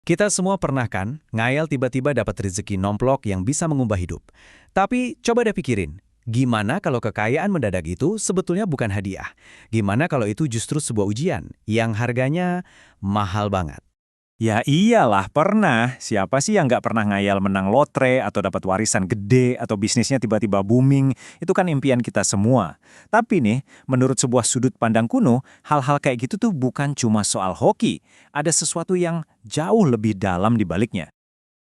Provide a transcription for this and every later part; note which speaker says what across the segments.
Speaker 1: Kita semua pernah kan, ngayal tiba-tiba dapat rezeki nomplok yang bisa mengubah hidup. Tapi coba deh pikirin, gimana kalau kekayaan mendadak itu sebetulnya bukan hadiah? Gimana kalau itu justru sebuah ujian yang harganya mahal banget?
Speaker 2: Ya iyalah, pernah. Siapa sih yang nggak pernah ngayal menang lotre atau dapat warisan gede atau bisnisnya tiba-tiba booming? Itu kan impian kita semua. Tapi nih, menurut sebuah sudut pandang kuno, hal-hal kayak gitu tuh bukan cuma soal hoki. Ada sesuatu yang jauh lebih dalam di baliknya.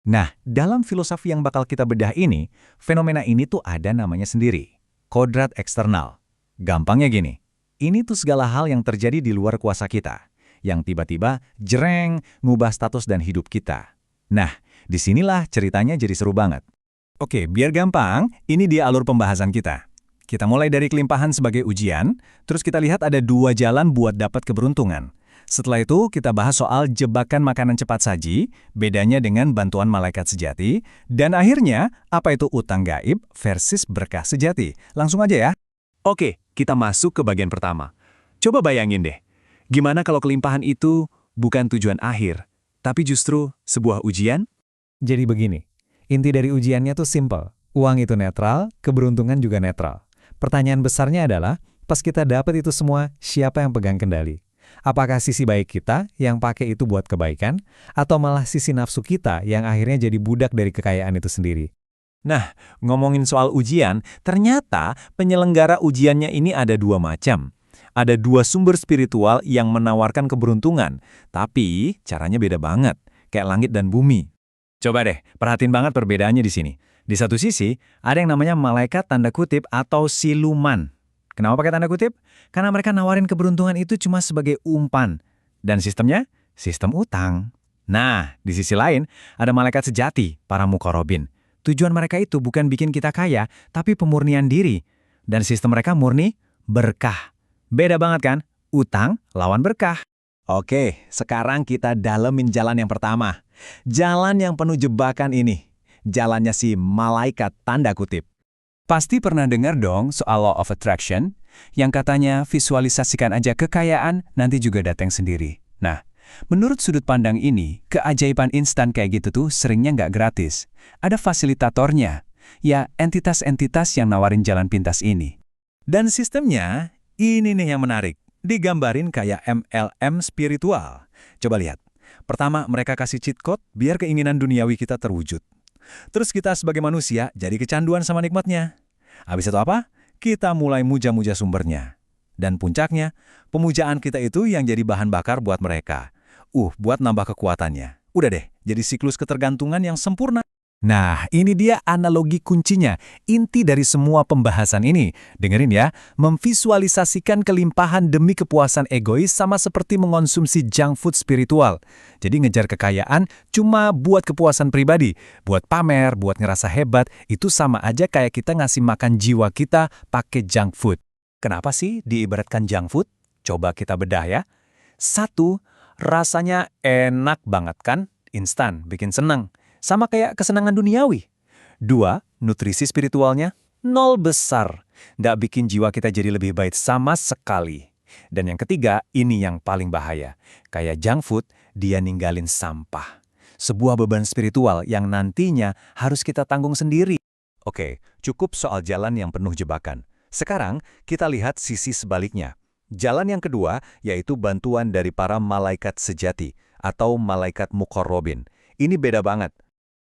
Speaker 3: Nah, dalam filosofi yang bakal kita bedah ini, fenomena ini tuh ada namanya sendiri. Kodrat eksternal. Gampangnya gini, ini tuh segala hal yang terjadi di luar kuasa kita, yang tiba-tiba jereng ngubah status dan hidup kita. Nah, disinilah ceritanya jadi seru banget. Oke, biar gampang, ini dia alur pembahasan kita. Kita mulai dari kelimpahan sebagai ujian, terus kita lihat ada dua jalan buat dapat keberuntungan. Setelah itu, kita bahas soal jebakan makanan cepat saji, bedanya dengan bantuan malaikat sejati, dan akhirnya, apa itu utang gaib versus berkah sejati. Langsung aja ya.
Speaker 2: Oke, kita masuk ke bagian pertama. Coba bayangin deh, gimana kalau kelimpahan itu bukan tujuan akhir, tapi justru sebuah ujian?
Speaker 3: Jadi begini, inti dari ujiannya tuh simple. Uang itu netral, keberuntungan juga netral. Pertanyaan besarnya adalah, pas kita dapat itu semua, siapa yang pegang kendali? Apakah sisi baik kita yang pakai itu buat kebaikan, atau malah sisi nafsu kita yang akhirnya jadi budak dari kekayaan itu sendiri?
Speaker 2: Nah, ngomongin soal ujian, ternyata penyelenggara ujiannya ini ada dua macam. Ada dua sumber spiritual yang menawarkan keberuntungan, tapi caranya beda banget, kayak langit dan bumi. Coba deh, perhatiin banget perbedaannya di sini. Di satu sisi, ada yang namanya malaikat tanda kutip atau siluman. Kenapa pakai tanda kutip? Karena mereka nawarin keberuntungan itu cuma sebagai umpan. Dan sistemnya? Sistem utang. Nah, di sisi lain, ada malaikat sejati, para mukorobin. Tujuan mereka itu bukan bikin kita kaya, tapi pemurnian diri. Dan sistem mereka murni berkah. Beda banget kan? Utang lawan berkah. Oke, sekarang kita dalemin jalan yang pertama. Jalan yang penuh jebakan ini. Jalannya si malaikat tanda kutip.
Speaker 4: Pasti pernah dengar dong soal law of attraction, yang katanya visualisasikan aja kekayaan, nanti juga datang sendiri. Nah, menurut sudut pandang ini, keajaiban instan kayak gitu tuh seringnya nggak gratis. Ada fasilitatornya, ya entitas-entitas yang nawarin jalan pintas ini.
Speaker 2: Dan sistemnya, ini nih yang menarik. Digambarin kayak MLM spiritual. Coba lihat. Pertama, mereka kasih cheat code biar keinginan duniawi kita terwujud. Terus kita sebagai manusia jadi kecanduan sama nikmatnya. Habis itu apa? Kita mulai muja-muja sumbernya. Dan puncaknya, pemujaan kita itu yang jadi bahan bakar buat mereka. Buat nambah kekuatannya. Udah deh, jadi siklus ketergantungan yang sempurna.
Speaker 3: Nah, ini dia analogi kuncinya, inti dari semua pembahasan ini. Dengerin ya, memvisualisasikan kelimpahan demi kepuasan egois sama seperti mengonsumsi junk food spiritual. Jadi ngejar kekayaan cuma buat kepuasan pribadi, buat pamer, buat ngerasa hebat, itu sama aja kayak kita ngasih makan jiwa kita pakai junk food. Kenapa sih diibaratkan junk food? Coba kita bedah ya. 1, rasanya enak banget kan? Instan, bikin seneng. Sama kayak kesenangan duniawi. 2, nutrisi spiritualnya 0 besar. Nggak bikin jiwa kita jadi lebih baik sama sekali. Dan yang ketiga, ini yang paling bahaya. Kayak junk food, dia ninggalin sampah. Sebuah beban spiritual yang nantinya harus kita tanggung sendiri. Oke, cukup soal jalan yang penuh jebakan. Sekarang, kita lihat sisi sebaliknya. Jalan yang kedua, yaitu bantuan dari para malaikat sejati, atau malaikat muqarrabin. Ini beda banget.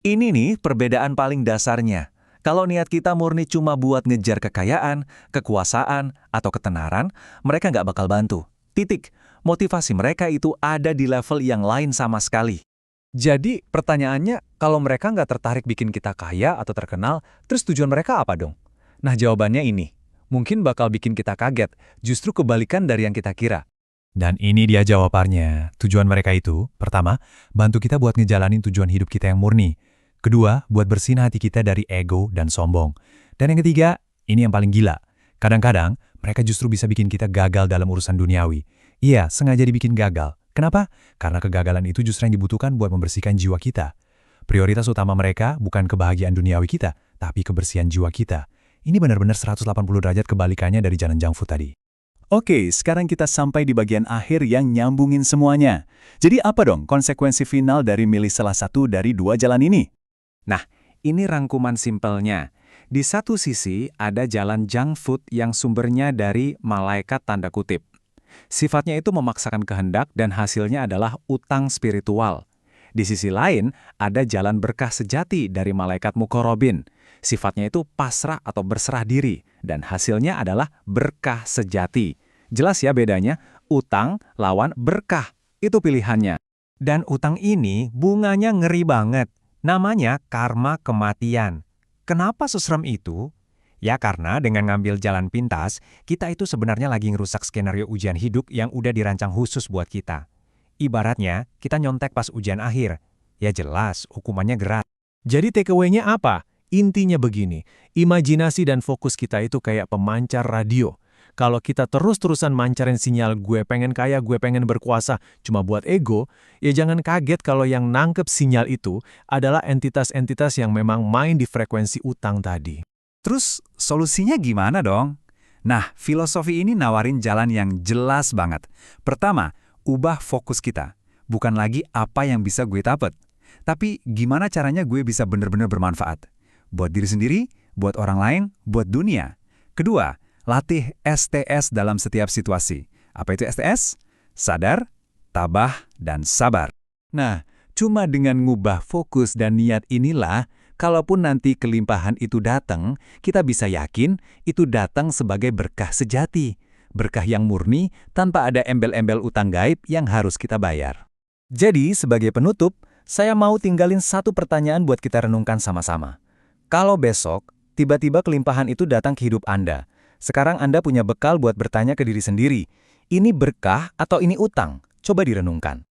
Speaker 3: Ini nih perbedaan paling dasarnya. Kalau niat kita murni cuma buat ngejar kekayaan, kekuasaan, atau ketenaran, mereka nggak bakal bantu. Titik. Motivasi mereka itu ada di level yang lain sama sekali.
Speaker 4: Jadi, pertanyaannya, kalau mereka nggak tertarik bikin kita kaya atau terkenal, terus tujuan mereka apa dong? Nah, jawabannya ini. Mungkin bakal bikin kita kaget, justru kebalikan dari yang kita kira.
Speaker 3: Dan ini dia jawabannya. Tujuan mereka itu, pertama, bantu kita buat ngejalanin tujuan hidup kita yang murni. Kedua, buat bersihin hati kita dari ego dan sombong. Dan yang ketiga, ini yang paling gila. Kadang-kadang, mereka justru bisa bikin kita gagal dalam urusan duniawi. Iya, sengaja dibikin gagal. Kenapa? Karena kegagalan itu justru yang dibutuhkan buat membersihkan jiwa kita. Prioritas utama mereka bukan kebahagiaan duniawi kita, tapi kebersihan jiwa kita. Ini benar-benar 180 derajat kebalikannya dari jalan junk food tadi. Oke, sekarang kita sampai di bagian akhir yang nyambungin semuanya. Jadi apa dong konsekuensi final dari milih salah satu dari dua jalan ini?
Speaker 2: Nah, ini rangkuman simpelnya. Di satu sisi ada jalan junk food yang sumbernya dari malaikat tanda kutip. Sifatnya itu memaksakan kehendak dan hasilnya adalah utang spiritual. Di sisi lain, ada jalan berkah sejati dari malaikat mukorobin. Sifatnya itu pasrah atau berserah diri, dan hasilnya adalah berkah sejati. Jelas ya bedanya, utang lawan berkah. Itu pilihannya.
Speaker 5: Dan utang ini bunganya ngeri banget. Namanya karma kematian. Kenapa seserem itu? Ya karena dengan ngambil jalan pintas, kita itu sebenarnya lagi ngerusak skenario ujian hidup yang udah dirancang khusus buat kita. Ibaratnya, kita nyontek pas ujian akhir. Ya jelas, hukumannya berat.
Speaker 3: Jadi takeaway-nya apa? Intinya begini, imajinasi dan fokus kita itu kayak pemancar radio. Kalau kita terus-terusan mancarin sinyal gue pengen kaya, gue pengen berkuasa, cuma buat ego, ya jangan kaget kalau yang nangkep sinyal itu adalah entitas-entitas yang memang main di frekuensi utang tadi.
Speaker 4: Terus solusinya gimana dong? Nah, filosofi ini nawarin jalan yang jelas banget. Pertama, ubah fokus kita. Bukan lagi apa yang bisa gue dapat, tapi gimana caranya gue bisa benar-benar bermanfaat. Buat diri sendiri, buat orang lain, buat dunia. Kedua, latih STS dalam setiap situasi. Apa itu STS? Sadar, tabah, dan sabar.
Speaker 3: Nah, cuma dengan ngubah fokus dan niat inilah, kalaupun nanti kelimpahan itu datang, kita bisa yakin itu datang sebagai berkah sejati. Berkah yang murni tanpa ada embel-embel utang gaib yang harus kita bayar. Jadi, sebagai penutup, saya mau tinggalin satu pertanyaan buat kita renungkan sama-sama. Kalau besok, tiba-tiba kelimpahan itu datang ke hidup Anda, sekarang Anda punya bekal buat bertanya ke diri sendiri, ini berkah atau ini utang? Coba direnungkan.